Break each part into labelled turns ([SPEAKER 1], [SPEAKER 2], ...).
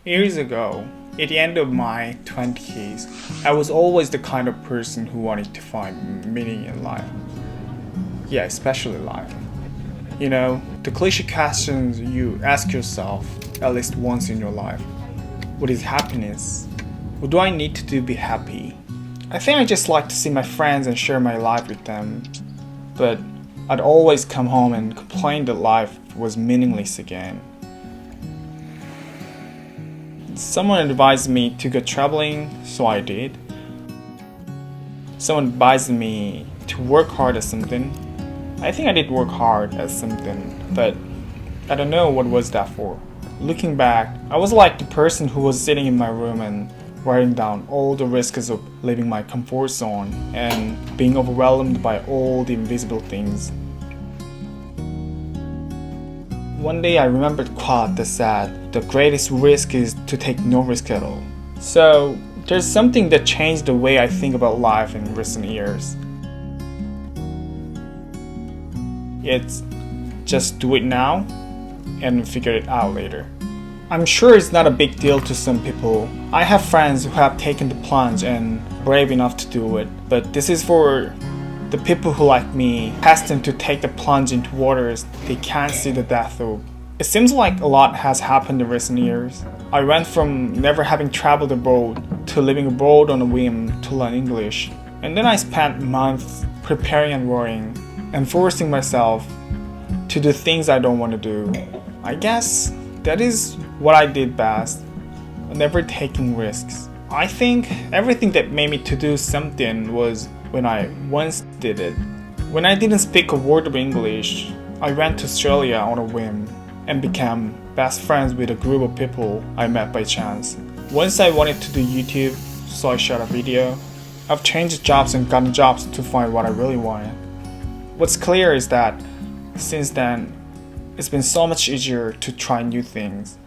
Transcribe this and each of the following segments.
[SPEAKER 1] Years ago, at the end of my 20s, I was always the kind of person who wanted to find meaning in life. Yeah, especially life. You know, the cliche questions you ask yourself at least once in your life. What is happiness? What do I need to do to be happy? I think I just like to see my friends and share my life with them. But I'd always come home and complain that life was meaningless again. Someone advised me to go traveling, so I did. Someone advised me to work hard at something. I think I did work hard at something, but I don't know what was that for. Looking back, I was like the person who was sitting in my room and writing down all the risks of leaving my comfort zone and being overwhelmed by all the invisible things. One day I remembered a quote that said, "The greatest risk is to take no risk at all." So there's something that changed the way I think about life in recent years. It's just do it now and figure it out later. I'm sure it's not a big deal to some people. I have friends who have taken the plunge and brave enough to do it, but this is for the people who, like me, hesitant to take the plunge into waters they can't see the depth of. It seems like a lot has happened in recent years. I went from never having traveled abroad to living abroad on a whim to learn English. And then I spent months preparing and worrying and forcing myself to do things I don't want to do. I guess that is what I did best, never taking risks. I think everything that made me to do something was when I once did it. When I didn't speak a word of English, I went to Australia on a whim and became best friends with a group of people I met by chance. Once I wanted to do YouTube, so I shot a video. I've changed jobs and gotten jobs to find what I really wanted. What's clear is that since then, it's been so much easier to try new things.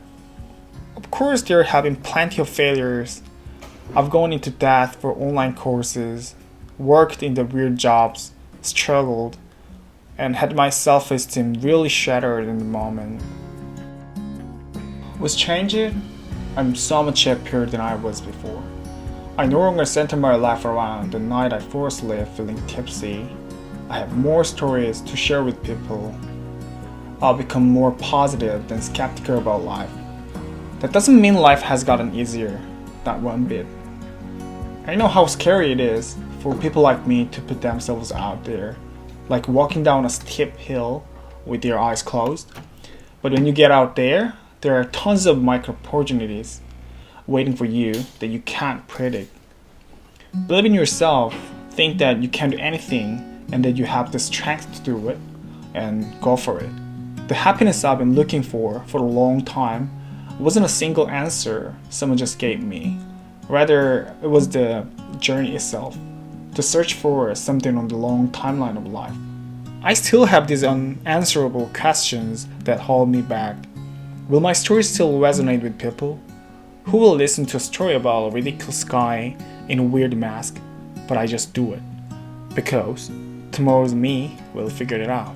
[SPEAKER 1] Of course, there have been plenty of failures. I've gone into debt for online courses, worked in the weird jobs, struggled, and had my self-esteem really shattered in the moment. What's changed? I'm so much happier than I was before. I no longer center my life around the night I fall asleep feeling tipsy. I have more stories to share with people. I'll become more positive and skeptical about life. That doesn't mean life has gotten easier, not one bit. I know how scary it is for people like me to put themselves out there, like walking down a steep hill with your eyes closed. But when you get out there are tons of micro opportunities waiting for you that you can't predict. Believe in yourself, think that you can do anything and that you have the strength to do it, and go for it. The happiness I've been looking for a long time wasn't a single answer someone just gave me. Rather, it was the journey itself, to search for something on the long timeline of life. I still have these unanswerable questions that hold me back. Will my story still resonate with people? Who will listen to a story about a ridiculous guy in a weird mask, but I just do it? Because tomorrow's me will figure it out.